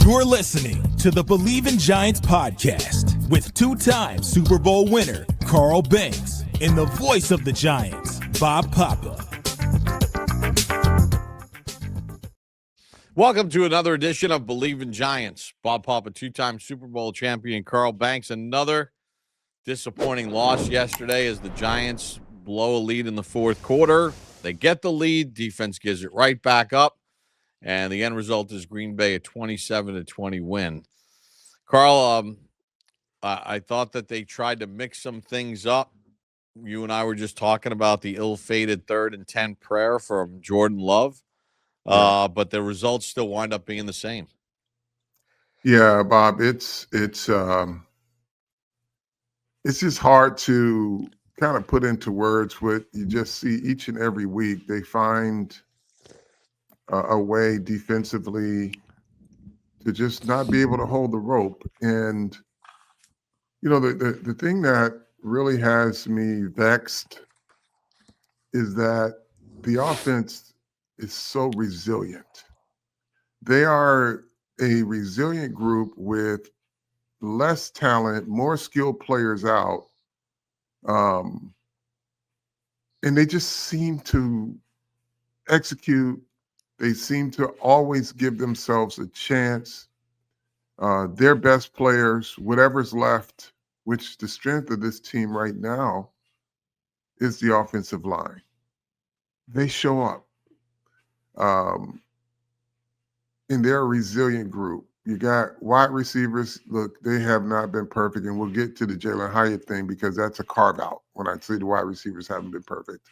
You're listening to the Believe in Giants podcast with two-time Super Bowl winner Carl Banks and the voice of the Giants, Bob Papa. Welcome to another edition of Believe in Giants. Bob Papa, two-time Super Bowl champion Carl Banks. Another disappointing loss yesterday as the Giants blow a lead in the fourth quarter. They get the lead. Defense gives it right back up. And the end result is Green Bay a 27-20 win. Carl, I thought that they tried to mix some things up. You and I were just talking about the ill-fated 3rd and 10 prayer from Jordan Love. But the results still wind up being the same. Yeah, Bob, it's just hard to kind of put into words what you just see each and every week. They find a way defensively to just not be able to hold the rope. And, you know, the thing that really has me vexed is that the offense is so resilient. They are a resilient group with less talent, more skilled players out. And they just seem to execute. They seem to always give themselves a chance. Their best players, whatever's left, which the strength of this team right now is the offensive line. They show up. And they're a resilient group. You got wide receivers. Look, they have not been perfect, and we'll get to the Jalin Hyatt thing because that's a carve-out when I say the wide receivers haven't been perfect.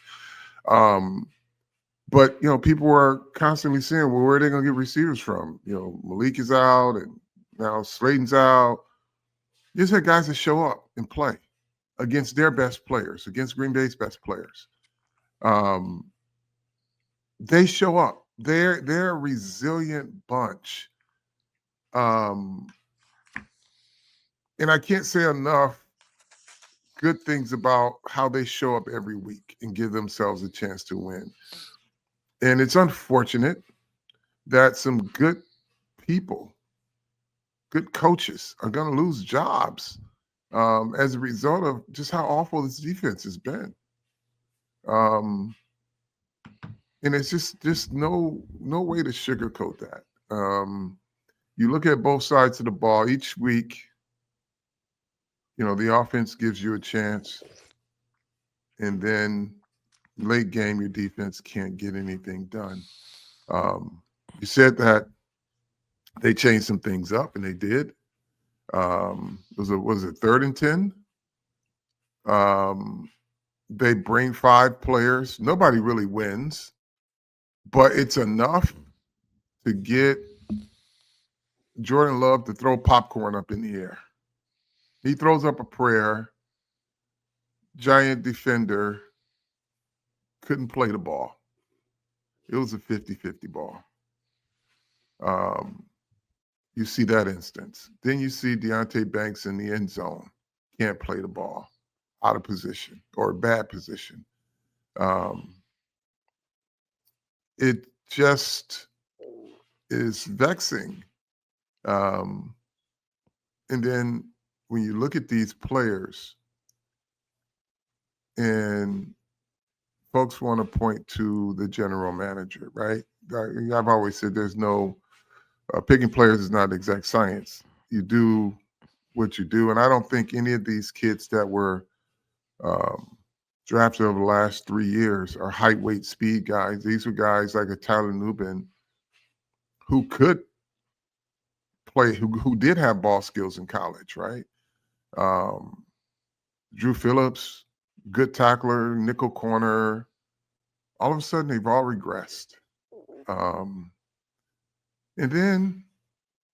But, you know, people were constantly saying, well, where are they going to get receivers from? You know, Malik is out, and now Slayton's out. You just had guys that show up and play against their best players, against Green Bay's best players. They show up. They're a resilient bunch. And I can't say enough good things about how they show up every week and give themselves a chance to win. And it's unfortunate that some good people, good coaches are going to lose jobs as a result of just how awful this defense has been. And it's just no way to sugarcoat that. You look at both sides of the ball each week, you know, the offense gives you a chance, and then late game, your defense can't get anything done. You said that they changed some things up, and they did. Was it 3rd and 10? They bring 5 players. Nobody really wins, but it's enough to get Jordan Love to throw popcorn up in the air. He throws up a prayer. Giant defender couldn't play the ball. It was a 50-50 ball. You see that instance. Then you see Deonte Banks in the end zone. Can't play the ball. Out of position or bad position. It just is vexing. And then when you look at these players and folks want to point to the general manager, right? I've always said there's no picking players is not an exact science. You do what you do. And I don't think any of these kids that were drafted over the last 3 years are height, weight, speed guys. These were guys like a Tyler Nubin who could play, who did have ball skills in college, right? Drew Phillips, good tackler, nickel corner. All of a sudden, they've all regressed. And then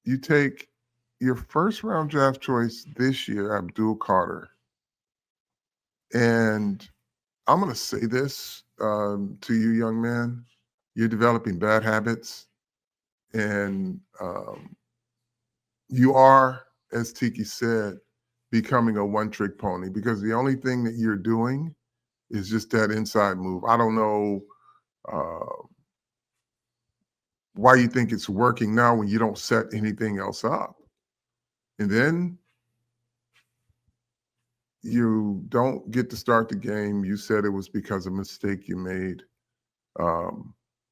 you take your first round draft choice this year, Abdul Carter. And I'm going to say this to you, young man. You're developing bad habits. And you are, as Tiki said, becoming a one-trick pony because the only thing that you're doing is just that inside move. I don't know why you think it's working now when you don't set anything else up. And then you don't get to start the game. You said it was because of a mistake you made.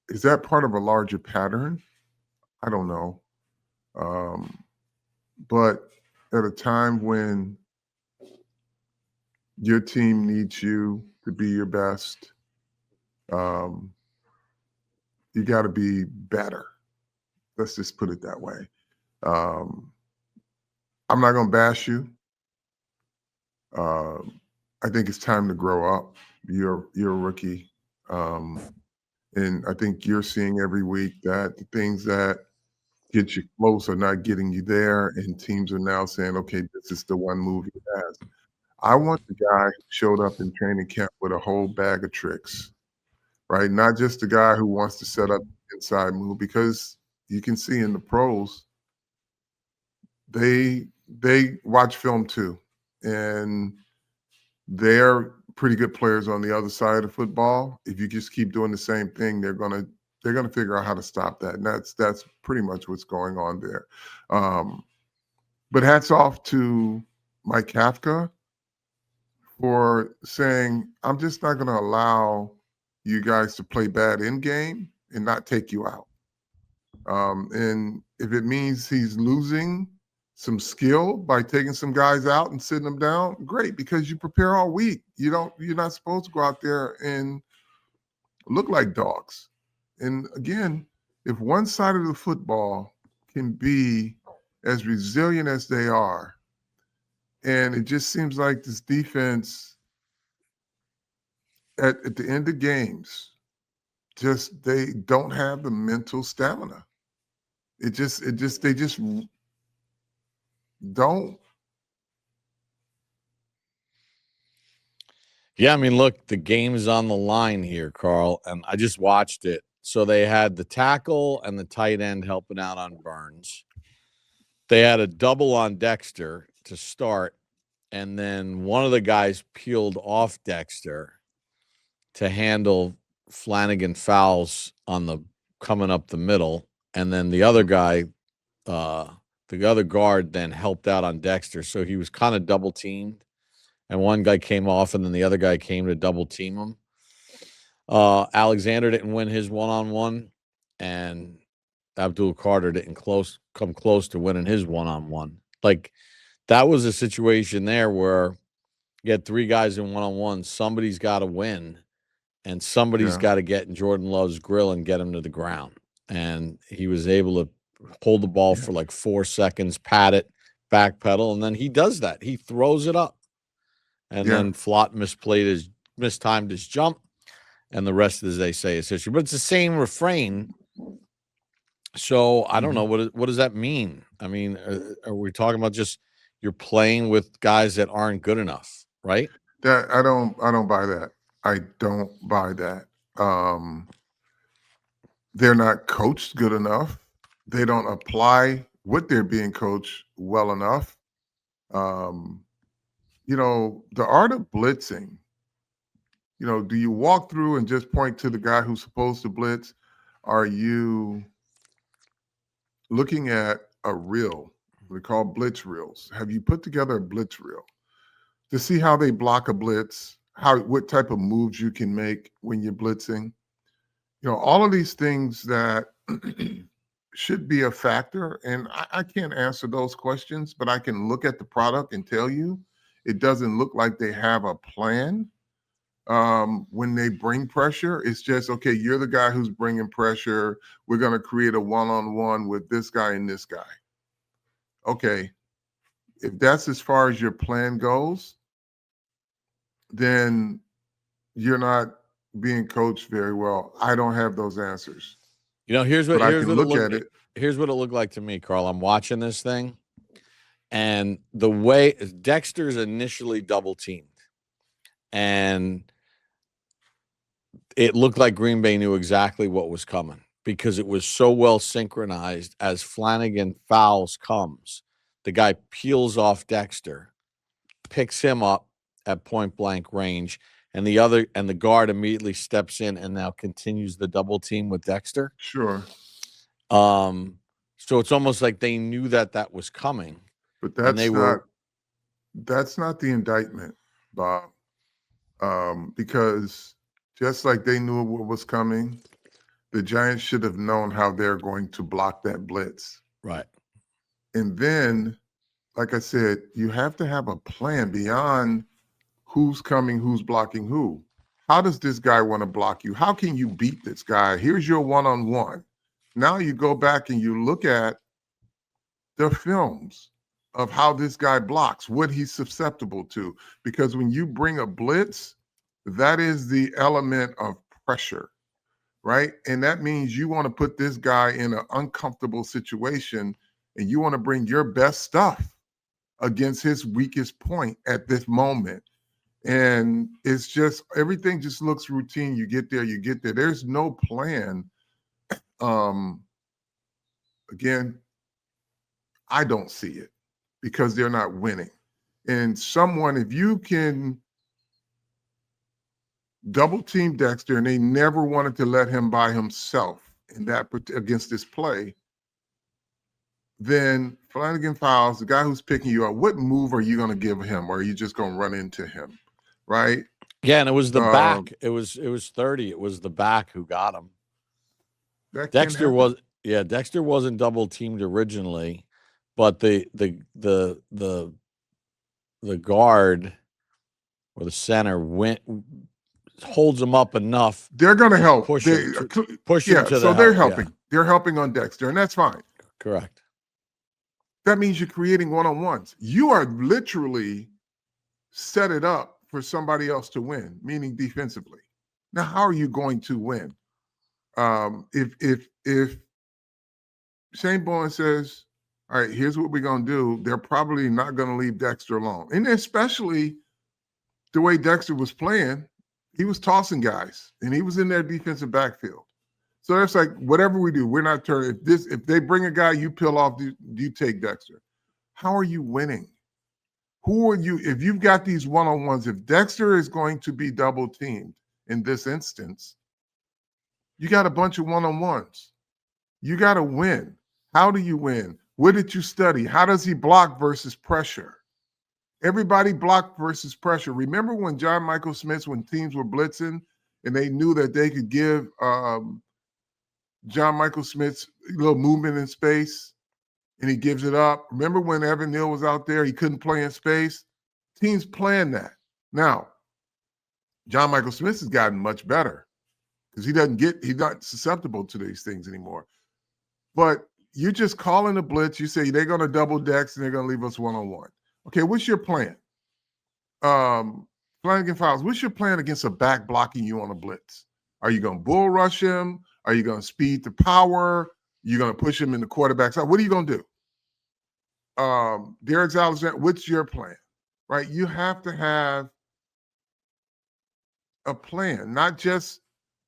Is that part of a larger pattern? I don't know. But at a time when your team needs you to be your best, you got to be better. Let's just put it that way. I'm not going to bash you. I think it's time to grow up. You're a rookie. And I think you're seeing every week that the things that get you close are not getting you there. And teams are now saying, okay, this is the one move he has. I want the guy who showed up in training camp with a whole bag of tricks, right? Not just the guy who wants to set up inside move, because you can see in the pros, they watch film too. And they're pretty good players on the other side of football. If you just keep doing the same thing, they're gonna figure out how to stop that. And that's pretty much what's going on there. But hats off to Mike Kafka for saying, I'm just not going to allow you guys to play bad in game and not take you out. And if it means he's losing some skill by taking some guys out and sitting them down, great, because you prepare all week. You're not supposed to go out there and look like dogs. And again, if one side of the football can be as resilient as they are, and it just seems like this defense at the end of games, they don't have the mental stamina. They just don't. Yeah, I mean, look, the game is on the line here, Carl, and I just watched it. So they had the tackle and the tight end helping out on Burns. They had a double on Dexter to start, and then one of the guys peeled off Dexter to handle Flanagan fouls on the coming up the middle, and then the other guy, the other guard, then helped out on Dexter, so he was kind of double teamed. And one guy came off, and then the other guy came to double team him. Alexander didn't win his one-on-one, and Abdul Carter didn't come close to winning his one-on-one. Like, that was a situation there where you had three guys in one-on-one. Somebody's got to win, and somebody's got to get in Jordan Love's grill and get him to the ground. And he was able to hold the ball for like 4 seconds, pat it, backpedal, and then he does that. He throws it up. And then Flott mistimed his jump, and the rest, as they say, is history. But it's the same refrain. So I don't know, what does that mean? I mean, are we talking about just you're playing with guys that aren't good enough, right? That I don't buy that. I don't buy that. They're not coached good enough. They don't apply what they're being coached well enough. The art of blitzing, do you walk through and just point to the guy who's supposed to blitz? Are you looking at a reel? We call blitz reels. Have you put together a blitz reel to see how they block a blitz, what type of moves you can make when you're blitzing? All of these things that should be a factor. And I can't answer those questions, but I can look at the product and tell you it doesn't look like they have a plan. When they bring pressure, it's just, okay, you're the guy who's bringing pressure. We're going to create a one-on-one with this guy and this guy. Okay, if that's as far as your plan goes, then you're not being coached very well. I don't have those answers. Here's what it looked like to me, Carl. I'm watching this thing, and the way Dexter's initially double teamed, and it looked like Green Bay knew exactly what was coming because it was so well synchronized. As Flanagan fouls comes, the guy peels off Dexter, picks him up at point blank range, and the guard immediately steps in and now continues the double team with Dexter. Sure. So it's almost like they knew that was coming. But and they that's not the indictment, Bob. Because just like they knew what was coming, the Giants should have known how they're going to block that blitz. Right. And then, like I said, you have to have a plan beyond who's coming, who's blocking who. How does this guy want to block you? How can you beat this guy? Here's your one-on-one. Now you go back and you look at the films of how this guy blocks, what he's susceptible to. Because when you bring a blitz, that is the element of pressure, right? And that means you want to put this guy in an uncomfortable situation and you want to bring your best stuff against his weakest point at this moment. And it's just, everything just looks routine. You get there. There's no plan. Again, I don't see it because they're not winning. And someone, if you can double team Dexter, and they never wanted to let him by himself in that against this play, then Flanagan Fowles, the guy who's picking you up, what move are you going to give him? Or are you just going to run into him? Right? Yeah, and it was the back. It was 30. It was the back who got him. Dexter wasn't double teamed originally, but the guard or the center holds him up enough. They're going to help. Push him to so they're helping. Yeah. They're helping on Dexter, and that's fine. Correct. That means you're creating one-on-ones. You are literally set it up for somebody else to win, meaning defensively. Now, how are you going to win? If Shane Bowen says, all right, here's what we're going to do, they're probably not going to leave Dexter alone. And especially the way Dexter was playing, he was tossing guys, and he was in their defensive backfield. So it's like, whatever we do, we're not turning. If they bring a guy, you peel off, you take Dexter. How are you winning? Who are you? If you've got these one-on-ones, if Dexter is going to be double teamed in this instance, you got a bunch of one-on-ones. You got to win. How do you win? What did you study? How does he block versus pressure? Everybody blocked versus pressure. Remember when John Michael Smith, when teams were blitzing and they knew that they could give John Michael Smith's little movement in space and he gives it up? Remember when Evan Neal was out there, he couldn't play in space? Teams plan that. Now, John Michael Smith has gotten much better because he's not susceptible to these things anymore. But you just call in a blitz, you say they're going to double Dex and they're going to leave us one-on-one. Okay, what's your plan? Flanagan Fowles, what's your plan against a back blocking you on a blitz? Are you going to bull rush him? Are you going to speed the power? You're going to push him in the quarterback side? What are you going to do? Derek Alexander, what's your plan? Right? You have to have a plan, not just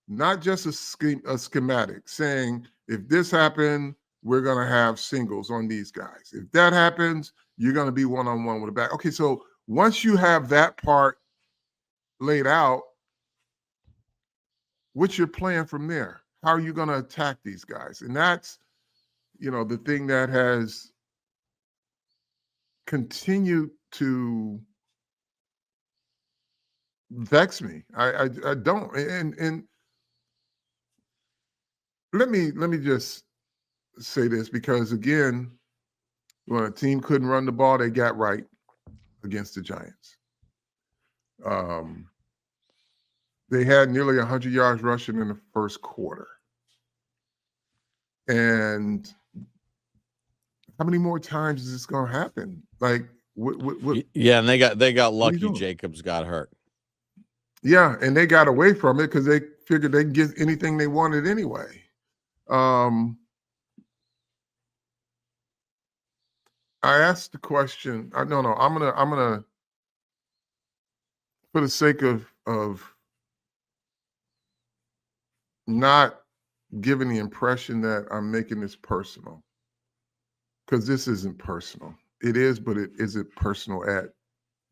a schematic saying, if this happened, we're going to have singles on these guys. If that happens, you're going to be one-on-one with the back. Okay, so once you have that part laid out, what's your plan from there? How are you going to attack these guys? And that's, the thing that has continued to vex me. I don't. And let me just say this, because again, when a team couldn't run the ball, they got right against the Giants. They had nearly 100 yards rushing in the first quarter. And how many more times is this going to happen? Like, what? Yeah, and they got lucky. Jacobs got hurt. Yeah, and they got away from it because they figured they could get anything they wanted anyway. I asked the question. No, I'm gonna, for the sake of not giving the impression that I'm making this personal, because this isn't personal. It is, but it isn't personal at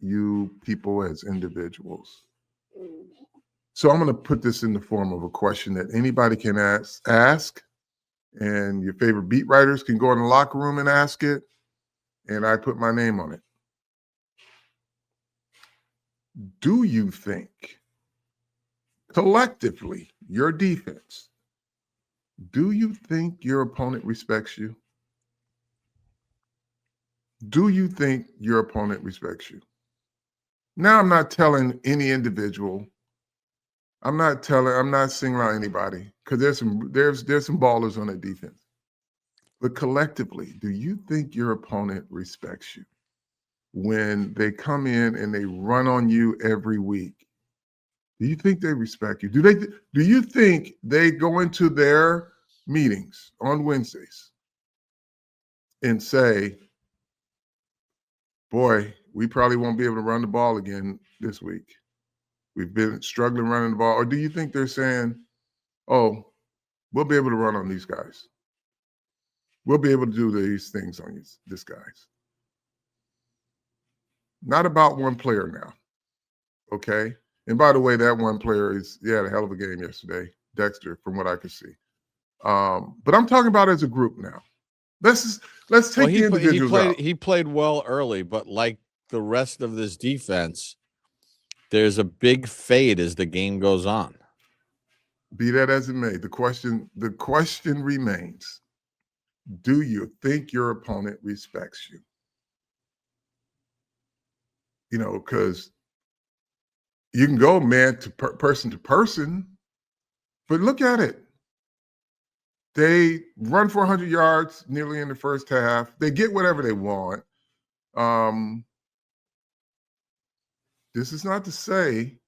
you people as individuals. So I'm going to put this in the form of a question that anybody can ask, And your favorite beat writers can go in the locker room and ask it, and I put my name on it. Do you think, collectively, your defense, do you think your opponent respects you? Do you think your opponent respects you? Now, I'm not telling any individual. I'm not singling out anybody, because there's some ballers on the defense. But collectively, do you think your opponent respects you when they come in and they run on you every week? Do you think they respect you? Do you think they go into their meetings on Wednesdays and say, boy, we probably won't be able to run the ball again this week. We've been struggling running the ball. Or do you think they're saying, oh, we'll be able to run on these guys. We'll be able to do these things on these guys. Not about one player now, okay? And by the way, that one player had a hell of a game yesterday, Dexter, from what I could see. But I'm talking about as a group now. Let's take the individuals out. He played well early, but like the rest of this defense, there's a big fade as the game goes on. Be that as it may, the question remains: do you think your opponent respects you? You know, because you can go man to person, but look at it. They run for 100 yards nearly in the first half. They get whatever they want. This is not to say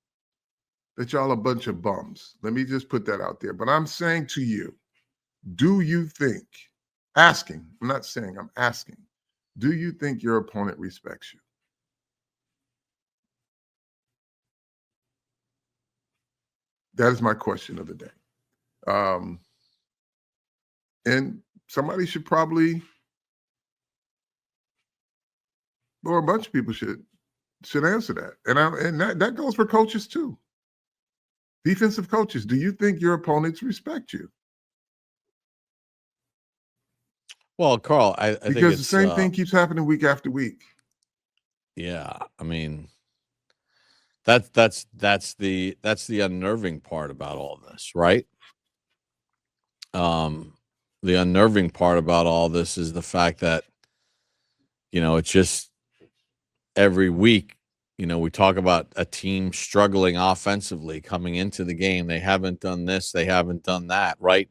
that y'all a bunch of bums. Let me just put that out there. But I'm saying to you, do you think, asking, I'm not saying, I'm asking, do you think your opponent respects you? That is my question of the day. And somebody should probably, or a bunch of people should answer that. And that goes for coaches too. Defensive coaches, do you think your opponents respect you? Well, Carl, I think because the same thing keeps happening week after week. Yeah, I mean, that's the unnerving part about all this, right? The unnerving part about all this is the fact that, you know, it's just every week, you know, we talk about a team struggling offensively coming into the game. They haven't done this, they haven't done that, right?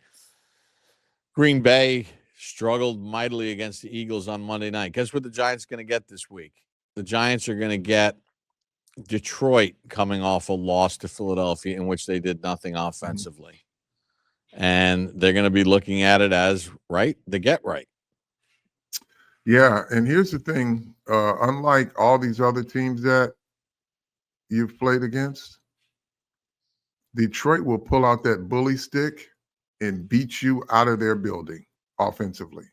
Green Bay struggled mightily against the Eagles on Monday night. Guess what the Giants are going to get this week? The Giants are going to get Detroit coming off a loss to Philadelphia in which they did nothing offensively. And they're going to be looking at it as, right, the get right. Yeah, and here's the thing. Unlike all these other teams that you've played against, Detroit will pull out that bully stick and beat you out of their building offensively.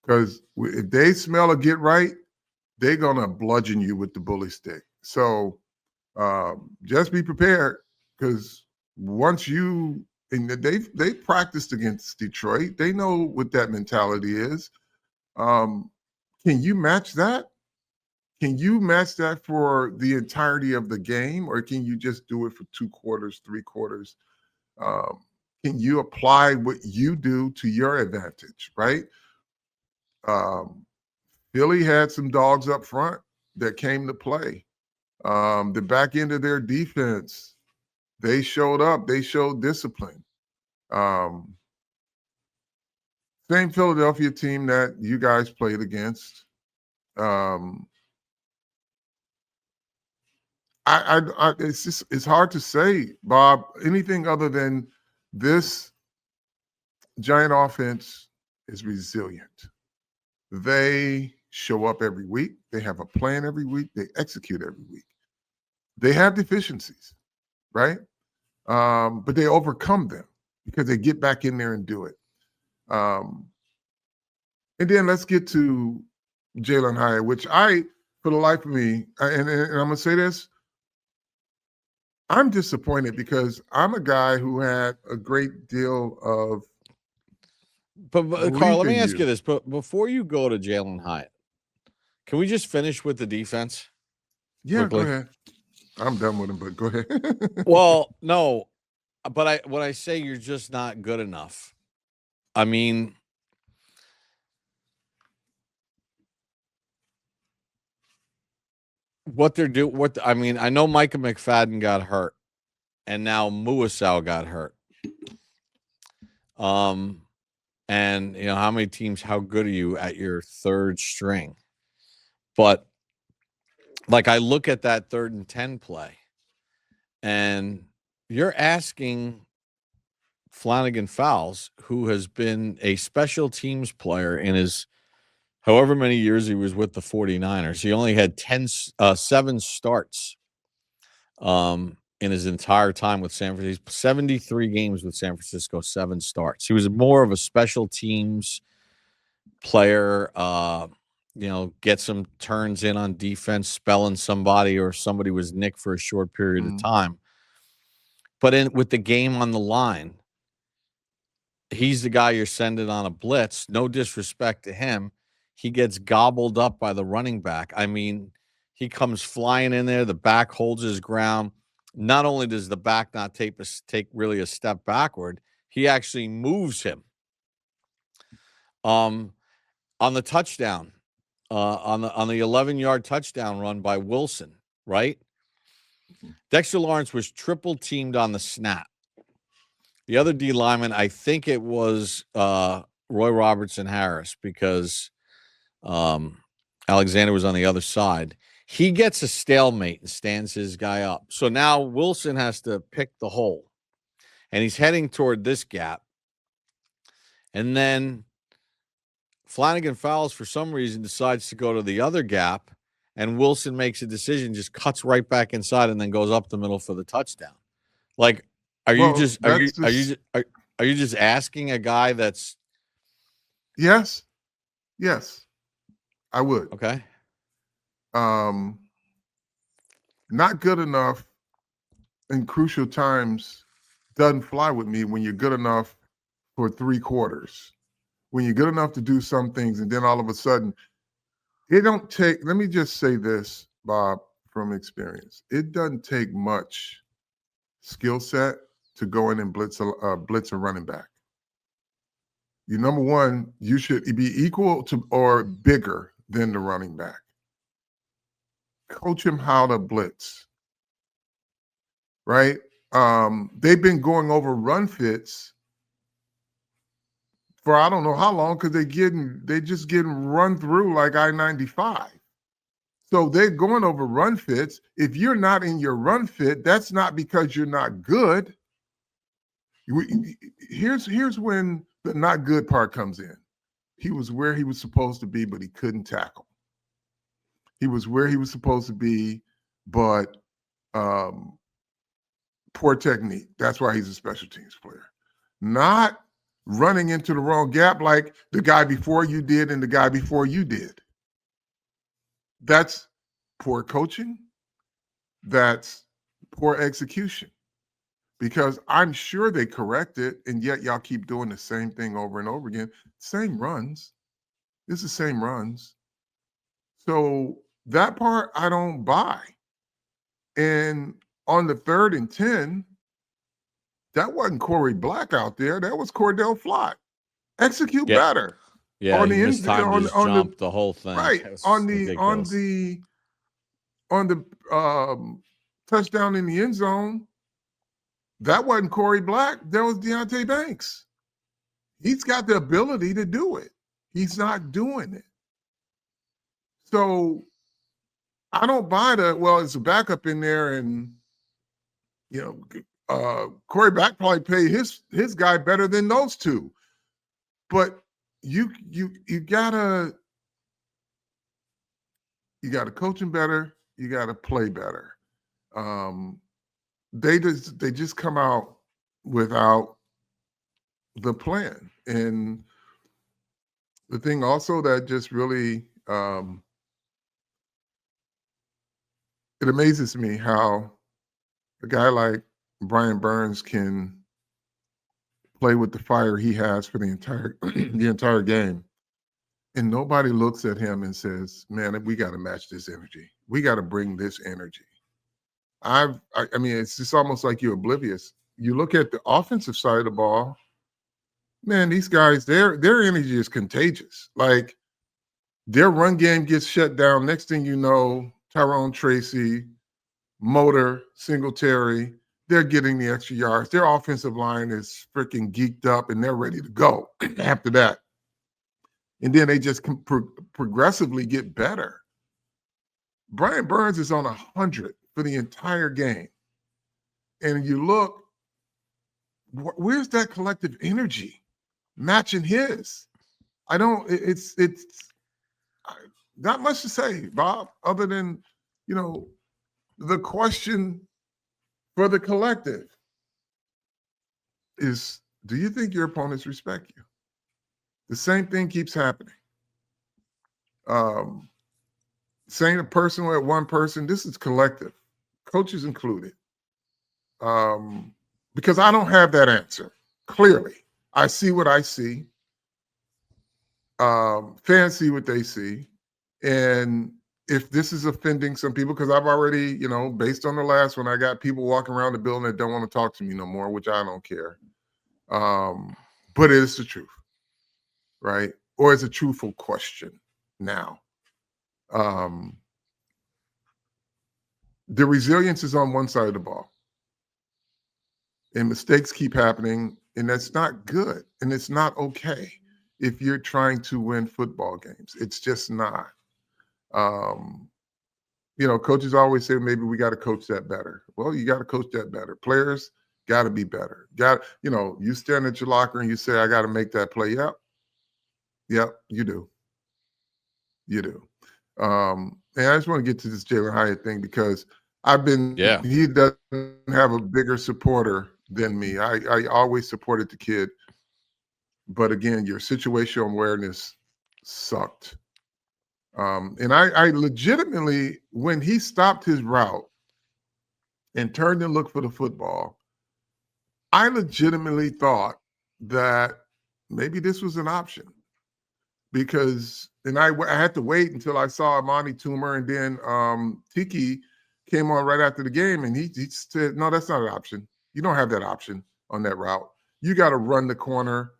Because if they smell a get right, they're going to bludgeon you with the bully stick. So just be prepared, because once you, and they practiced against Detroit, they know what that mentality is. Can you match that? Can you match that for the entirety of the game, or can you just do it for 2 quarters, 3 quarters? Can you apply what you do to your advantage, right? Philly had some dogs up front that came to play. The back end of their defense, they showed up. They showed discipline. Same Philadelphia team that you guys played against. It's hard to say, Bob, anything other than this Giant offense is resilient. They show up every week. They have a plan every week. They execute every week. They have deficiencies, right? But they overcome them because they get back in there and do it. And then let's get to Jalin Hyatt, which for the life of me, and I'm going to say this, I'm disappointed because I'm a guy who had a great deal of But Carl, Believe let me in ask you you. this. But before you go to Jalin Hyatt, can we just finish with the defense Yeah, go quickly? ahead. I'm done with him, but go ahead. Well, no, but when I say you're just not good enough, I mean, what they're doing. I mean, I know Micah McFadden got hurt, and now Muasau got hurt. And you know how many teams? How good are you at your third string? But like, I look at that 3rd and 10 play, and you're asking Flanagan Fowles, who has been a special teams player in his however many years he was with the 49ers. He only had 7 starts in his entire time with San Francisco. 73 games with San Francisco, 7 starts. He was more of a special teams player, get some turns in on defense, spelling somebody, or somebody was nicked for a short period of time. But with the game on the line, he's the guy you're sending on a blitz. No disrespect to him. He gets gobbled up by the running back. I mean, he comes flying in there. The back holds his ground. Not only does the back not take really a step backward, he actually moves him. On the touchdown, on the 11-yard touchdown run by Wilson, right? Dexter Lawrence was triple teamed on the snap. The other D lineman, I think it was Roy Robertson Harris, because Alexander was on the other side. He gets a stalemate and stands his guy up. So now Wilson has to pick the hole, and he's heading toward this gap. And then Flanagan Fowles, for some reason, decides to go to the other gap, and Wilson makes a decision, just cuts right back inside, and then goes up the middle for the touchdown. Like, are you just asking a guy that's Yes, I would. okay? Not good enough in crucial times doesn't fly with me when you're good enough for 3 quarters. When you're good enough to do some things, and then all of a sudden, it don't take, let me just say this, Bob, from experience. It doesn't take much skill set to go in and blitz a running back. You, number one, you should be equal to or bigger than the running back. Coach him how to blitz, right? They've been going over run fits for I don't know how long, because they just getting run through like I-95. So they're going over run fits. If you're not in your run fit, that's not because you're not good. Here's when the not good part comes in. He was where he was supposed to be, but he couldn't tackle. He was where he was supposed to be, but poor technique. That's why he's a special teams player. Not running into the wrong gap like the guy before you did and the guy before you did. That's poor coaching. That's poor execution. Because I'm sure they correct it, and yet y'all keep doing the same thing over and over again. Same runs. It's the same runs. So that part I don't buy. And on the 3rd and 10, that wasn't Corey Black out there. That was Cordell Flott. Execute better. Yeah, On he the missed time to just jump the whole thing. right on the touchdown in the end zone. That wasn't Corey Black. That was Deontay Banks. He's got the ability to do it. He's not doing it. So I don't buy it's a backup in there, and Corey Black probably paid his guy better than those two. But you gotta coach him better. You gotta play better. They just come out without the plan. And the thing also that just really it amazes me how a guy like Brian Burns can play with the fire he has for the entire the entire game. And nobody looks at him and says, "Man, we got to match this energy. We got to bring this energy." I mean, it's just almost like you're oblivious. You look at the offensive side of the ball, man, these guys, their energy is contagious. Like their run game gets shut down. Next thing you know, Tyrone Tracy, Motor, Singletary, they're getting the extra yards. Their offensive line is freaking geeked up and they're ready to go after that. And then they just progressively get better. Brian Burns is on 100 for the entire game. And you look, where's that collective energy matching his? It's not much to say, Bob, other than, the question for the collective is, do you think your opponents respect you? The same thing keeps happening. Saying a person at one person, this is collective, coaches included. Because I don't have that answer. Clearly, I see what I see. Fans see what they see. And if this is offending some people, because I've already, based on the last one, I got people walking around the building that don't want to talk to me no more, which I don't care. But it is the truth, right? Or it's a truthful question now. The resilience is on one side of the ball. And mistakes keep happening, and that's not good. And it's not okay if you're trying to win football games. It's just not. Coaches always say, maybe we got to coach that better. Well, you got to coach that better. Players got to be better. You stand at your locker and you say, I got to make that play. Yep, you do. You do. And I just want to get to this Jalin Hyatt thing because he doesn't have a bigger supporter than me. I always supported the kid. But again, your situational awareness sucked. And I legitimately, when he stopped his route and turned to look for the football, I legitimately thought that maybe this was an option. Because, and I had to wait until I saw Amani Toomer, and then Tiki came on right after the game, and he said, no, that's not an option. You don't have that option on that route. You got to run the corner.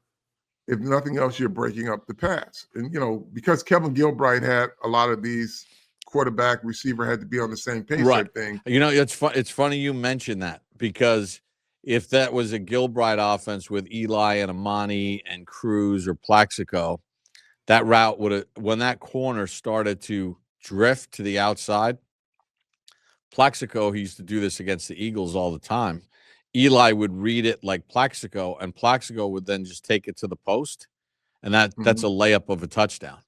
If nothing else, you're breaking up the pass. And, because Kevin Gilbride had a lot of these quarterback receiver had to be on the same page type thing. It's funny you mentioned that, because if that was a Gilbride offense with Eli and Amani and Cruz or Plaxico, that route would have, when that corner started to drift to the outside, Plaxico, he used to do this against the Eagles all the time. Eli would read it like Plaxico, and Plaxico would then just take it to the post, and that's a layup of a touchdown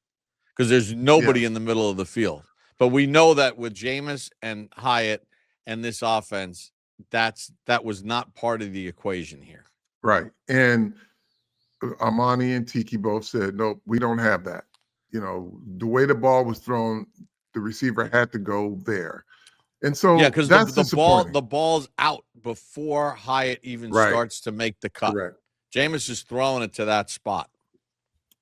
because there's nobody in the middle of the field. But we know that with Jameis and Hyatt and this offense, that was not part of the equation here. Right. And Amani and Tiki both said, no, we don't have that. The way the ball was thrown, the receiver had to go there. And so because the ball's out before Hyatt even starts to make the cut. Correct. Jameis is throwing it to that spot.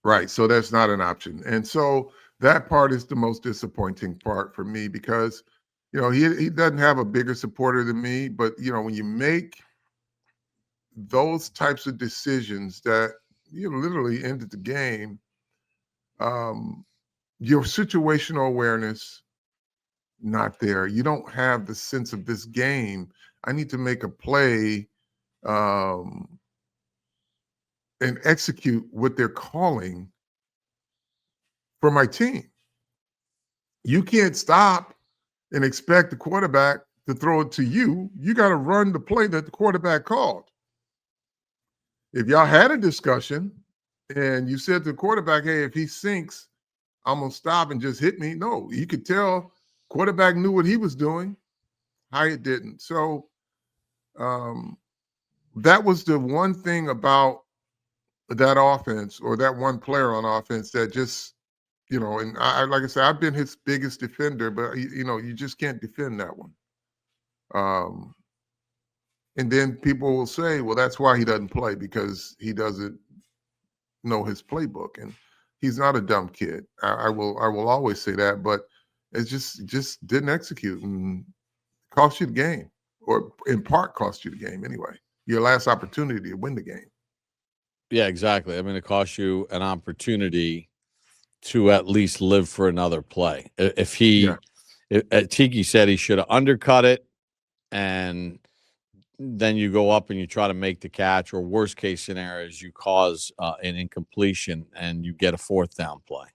Right. So that's not an option. And so that part is the most disappointing part for me because, he doesn't have a bigger supporter than me. But, when you make those types of decisions that literally ended the game, your situational awareness, not there. You don't have the sense of this game. I need to make a play and execute what they're calling for my team. You can't stop and expect the quarterback to throw it to you. You got to run the play that the quarterback called. If y'all had a discussion and you said to the quarterback, hey, if he sinks, I'm going to stop and just hit me. No, you could tell quarterback knew what he was doing. Hyatt didn't. So that was the one thing about that offense, or that one player on offense, that just, and I like I said, I've been his biggest defender, but you just can't defend that one. And then people will say, well, that's why he doesn't play, because he doesn't know his playbook. And he's not a dumb kid. I will always say that, but it's just didn't execute and cost you the game, or in part cost you the game anyway. Your last opportunity to win the game. Yeah, exactly. I mean, it costs you an opportunity to at least live for another play. If Yeah. Tiki said he should have undercut it, and then you go up and you try to make the catch, or worst case scenario is you cause an incompletion and you get a fourth down play.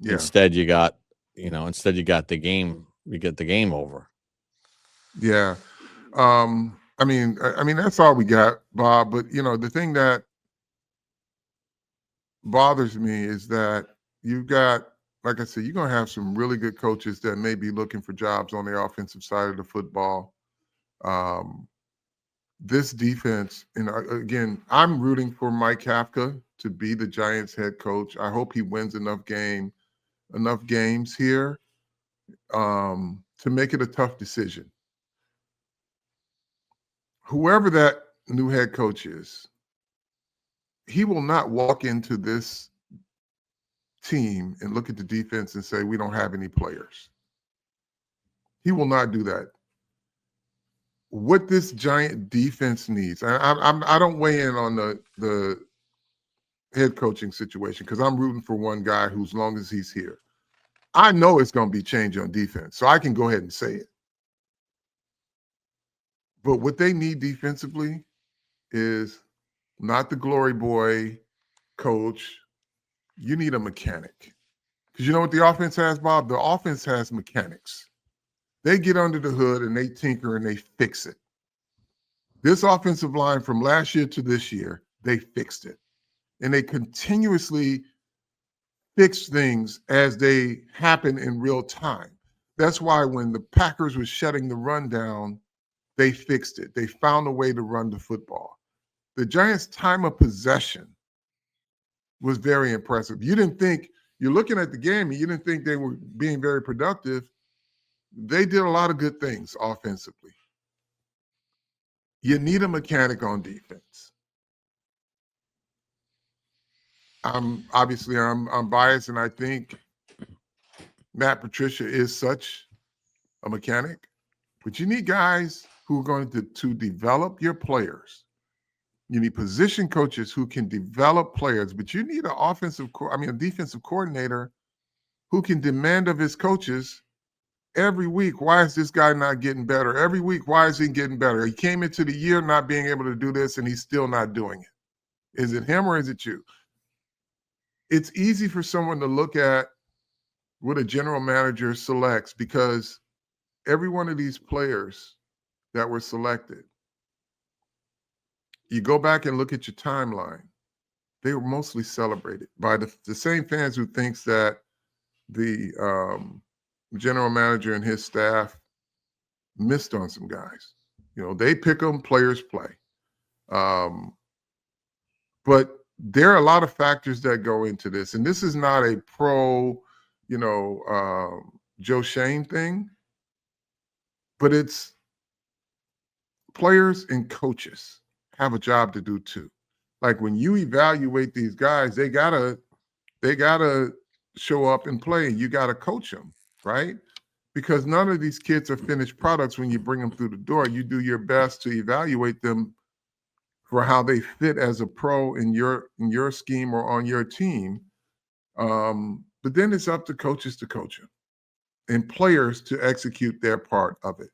Yeah. Instead, you got the game. You get the game over. Yeah. I mean, that's all we got, Bob. But the thing that bothers me is that you've got, like I said, you're gonna have some really good coaches that may be looking for jobs on the offensive side of the football. This defense, and again, I'm rooting for Mike Kafka to be the Giants head coach. I hope he wins enough games here to make it a tough decision. Whoever that new head coach is, he will not walk into this team and look at the defense and say, we don't have any players. He will not do that. What this Giant defense needs, I don't weigh in on the head coaching situation because I'm rooting for one guy who, as long as he's here, I know it's going to be change on defense, so I can go ahead and say it. But what they need defensively is not the glory boy coach. You need a mechanic. Because you know what the offense has, Bob? The offense has mechanics. They get under the hood and they tinker and they fix it. This offensive line from last year to this year, they fixed it. And they continuously fix things as they happen in real time. That's why when the Packers were shutting the run down, they fixed it. They found a way to run the football. The Giants' time of possession was very impressive. You're looking at the game and you didn't think they were being very productive. They did a lot of good things offensively. You need a mechanic on defense. I'm biased, and I think Matt Patricia is such a mechanic, but you need guys who are going to develop your players. You need position coaches who can develop players, but you need a defensive coordinator who can demand of his coaches every week, why is this guy not getting better? Every week, why is he getting better? He came into the year not being able to do this, and he's still not doing it. Is it him or is it you? It's easy for someone to look at what a general manager selects because every one of these players that were selected, you go back and look at your timeline, they were mostly celebrated by the same fans who thinks that the general manager and his staff missed on some guys. They pick them, players play. But there are a lot of factors that go into this. And this is not a pro, Joe Shane thing, but it's players and coaches have a job to do too. Like when you evaluate these guys, they gotta show up and play. You gotta coach them, right? Because none of these kids are finished products when you bring them through the door. You do your best to evaluate them for how they fit as a pro in your scheme or on your team. But then it's up to coaches to coach them and players to execute their part of it.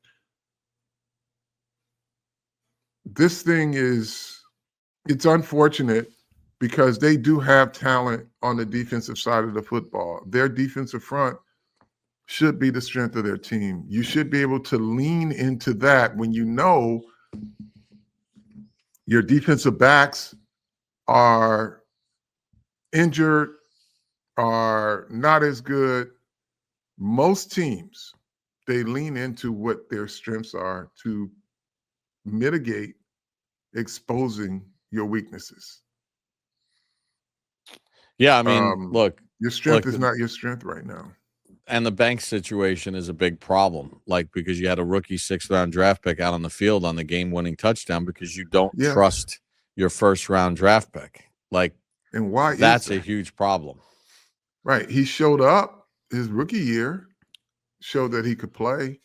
This thing it's unfortunate because they do have talent on the defensive side of the football. Their defensive front should be the strength of their team. You should be able to lean into that when you know your defensive backs are injured, are not as good. Most teams, they lean into what their strengths are to mitigate exposing your weaknesses. Yeah, I mean, look, your strength is not your strength right now. And the Banks situation is a big problem, like because you had a rookie 6th-round draft pick out on the field on the game-winning touchdown because you don't Yes. trust your 1st-round draft pick. Like, And why that's is that? a huge problem. Right. He showed up his rookie year, showed that he could play.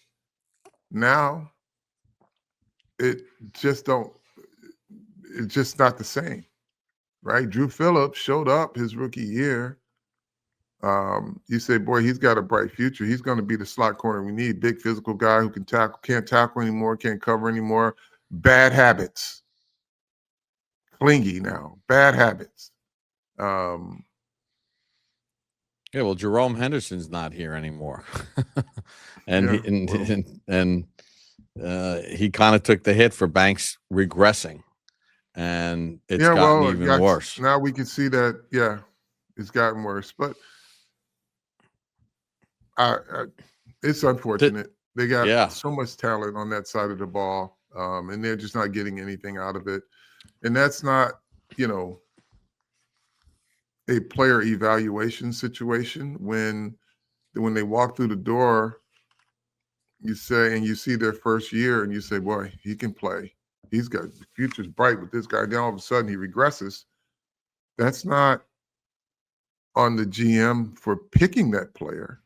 Now it's just not the same. Right. Drew Phillips showed up his rookie year. You say, boy, he's got a bright future. He's going to be the slot corner we need. Big physical guy who can tackle, can't tackle anymore, can't cover anymore. Bad habits. Clingy now. Bad habits. Yeah, well, Jerome Henderson's not here anymore. And he kind of took the hit for Banks regressing, and it's gotten even worse. Now we can see that, yeah, it's gotten worse. But it's unfortunate. They got so much talent on that side of the ball, and they're just not getting anything out of it. And that's not, a player evaluation situation. When they walk through the door, you see their first year and you say, boy, he can play. He's got the future's bright with this guy. Then all of a sudden he regresses. That's not on the GM for picking that player.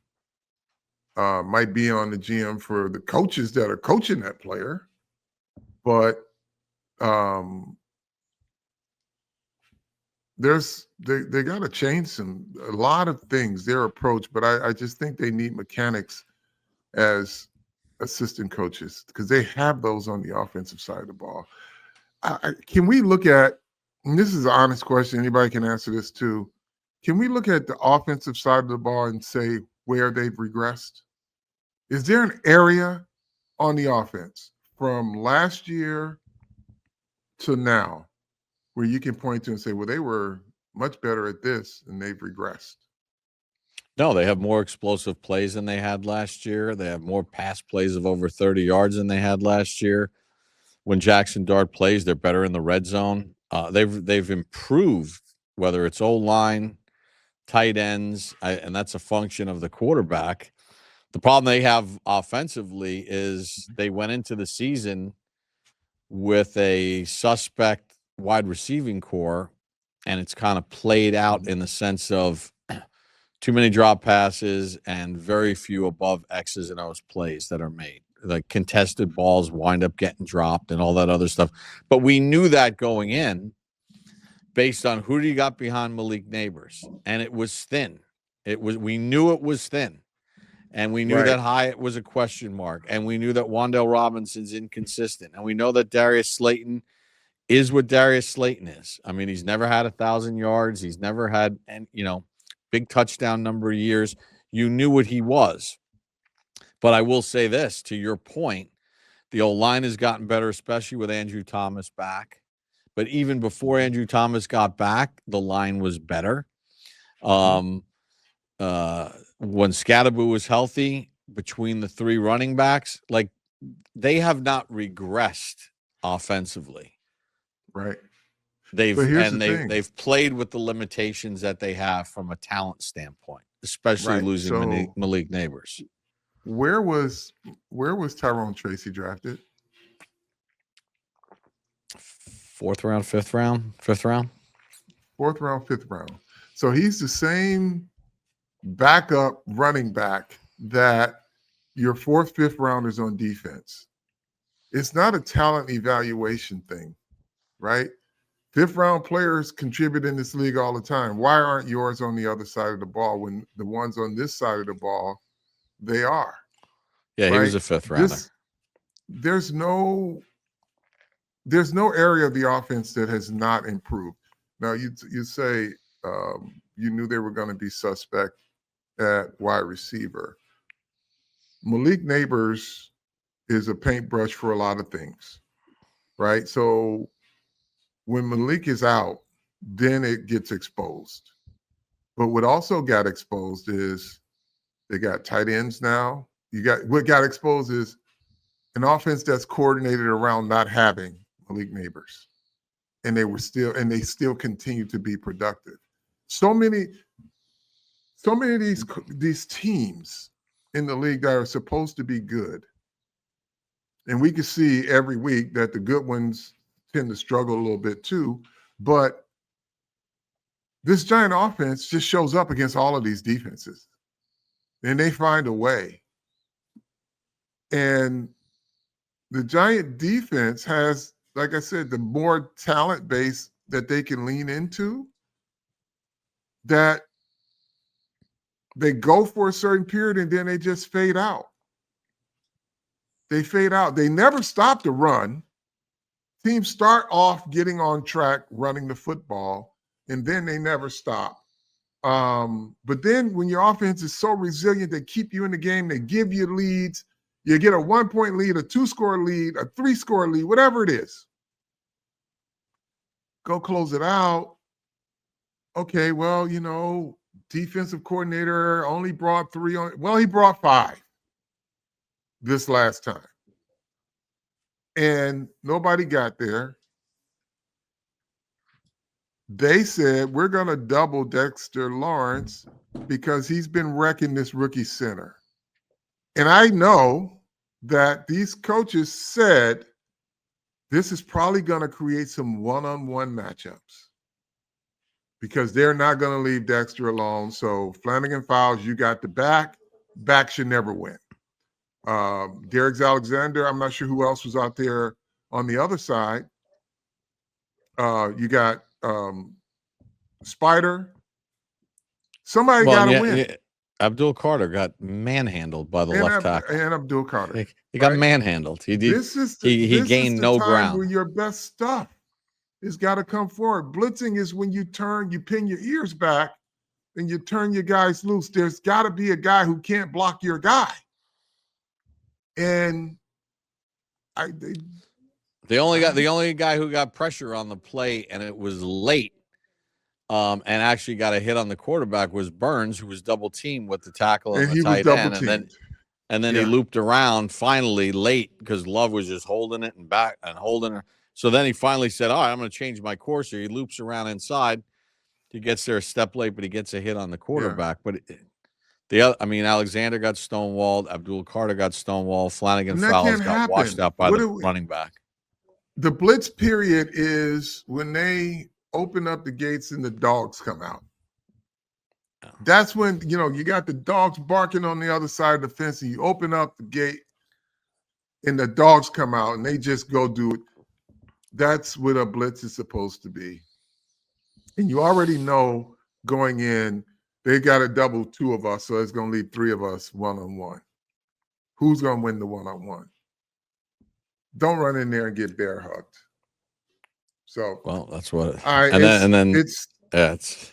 Might be on the GM for the coaches that are coaching that player. But they got to change a lot of things, their approach. But I just think they need mechanics as assistant coaches because they have those on the offensive side of the ball. Can we look at, and this is an honest question, anybody can answer this too. Can we look at the offensive side of the ball and say where they've regressed? Is there an area on the offense from last year to now where you can point to and say, well, they were much better at this and they've regressed? No, they have more explosive plays than they had last year. They have more pass plays of over 30 yards than they had last year. When Jackson Dart plays, they're better in the red zone. They've improved, whether it's O-line, tight ends, and that's a function of the quarterback. The problem they have offensively is they went into the season with a suspect wide receiving core, and it's kind of played out in the sense of too many drop passes and very few above X's and O's plays that are made. Like contested balls wind up getting dropped and all that other stuff. But we knew that going in based on who you got behind Malik Neighbors. And it was thin. We knew it was thin. And we knew that Hyatt was a question mark. And we knew that Wan'Dale Robinson's inconsistent. And we know that Darius Slayton is what Darius Slayton is. I mean, he's never had 1,000 yards. He's never had, big touchdown number of years. You knew what he was. But I will say this, to your point, the O-line has gotten better, especially with Andrew Thomas back. But even before Andrew Thomas got back, the line was better. When Scatterboo was healthy, between the 3 running backs, like they have not regressed offensively. Right. They've played with the limitations that they have from a talent standpoint, especially losing Malik Neighbors. Where was Tyrone Tracy drafted? 4th round, 5th round, 5th round? 4th round, 5th round. So he's the same backup running back that your 4th, 5th rounders on defense. It's not a talent evaluation thing, right? 5th round players contribute in this league all the time. Why aren't yours on the other side of the ball when the ones on this side of the ball, they are? Yeah, right? He was a 5th rounder. There's no area of the offense that has not improved. Now you say you knew they were going to be suspect at wide receiver. Malik Neighbors is a paintbrush for a lot of things, right? So when Malik is out, then it gets exposed. But what also got exposed is they got tight ends now. What got exposed is an offense that's coordinated around not having Malik Neighbors. And they still continue to be productive. So many so many of these teams in the league that are supposed to be good, and we can see every week that the good ones tend to struggle a little bit too, but this Giant offense just shows up against all of these defenses, and they find a way. And the Giant defense has, like I said, the more talent base that they can lean into, that they go for a certain period and then they just fade out. They fade out. They never stop the run. Teams start off getting on track, running the football, and then they never stop. But then when your offense is so resilient, they keep you in the game, they give you leads. You get a 1-point lead, a 2-score lead, a 3-score lead, whatever it is. Go close it out. Okay, well, defensive coordinator only brought 3 on. Well, he brought 5 this last time. And nobody got there. They said, we're going to double Dexter Lawrence because he's been wrecking this rookie center. And I know that these coaches said this is probably going to create some one-on-one matchups because they're not going to leave Dexter alone. So Flanagan Fowles, you got the back. Back should never win. Derek Alexander, I'm not sure who else was out there on the other side. You got Spider. Somebody got to win. Yeah. Abdul Carter got manhandled by the left tackle. And Abdul Carter. He got manhandled. He gained no ground. Where your best stuff has got to come forward. Blitzing is when you pin your ears back and you turn your guys loose. There's got to be a guy who can't block your guy. And the only guy who got pressure on the play and it was late, and actually got a hit on the quarterback was Burns, who was double teamed with the tackle and the tight end, and then he looped around finally late because Love was just holding it and back and holding it. So then he finally said, "All right, I'm going to change my course here." He loops around inside. He gets there a step late, but he gets a hit on the quarterback. Yeah. But Alexander got stonewalled. Abdul Carter got stonewalled. Flanagan Fowles got washed out by the running back. The blitz period is when they open up the gates and the dogs come out. Oh. That's when, you got the dogs barking on the other side of the fence and you open up the gate and the dogs come out and they just go do it. That's what a blitz is supposed to be. And you already know going in, they got to double 2 of us, so it's going to leave 3 of us one-on-one. Who's going to win the one-on-one? Don't run in there and get bear hugged. So, well, that's what. All right, and then it's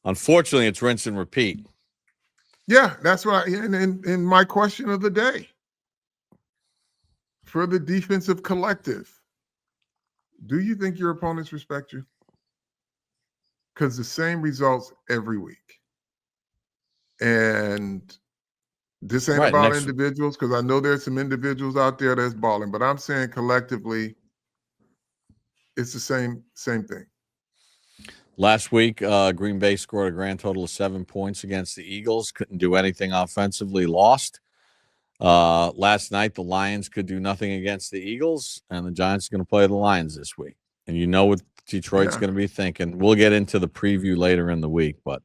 unfortunately it's rinse and repeat. Yeah, that's what. And my question of the day for the defensive collective: do you think your opponents respect you? Because the same results every week, and this ain't about individuals. Because I know there's some individuals out there that's balling, but I'm saying collectively. It's the same thing. Last week, Green Bay scored a grand total of 7 points against the Eagles. Couldn't do anything offensively. Lost. Last night, the Lions could do nothing against the Eagles, and the Giants are going to play the Lions this week. And you know what Detroit's going to be thinking. We'll get into the preview later in the week, but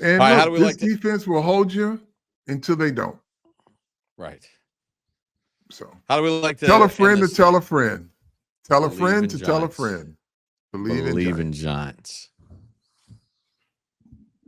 and look, how do we this defense will hold you until they don't. Right. So how do we like to tell a friend to tell a friend? Tell a friend to Giants. tell a friend. Believe in Giants.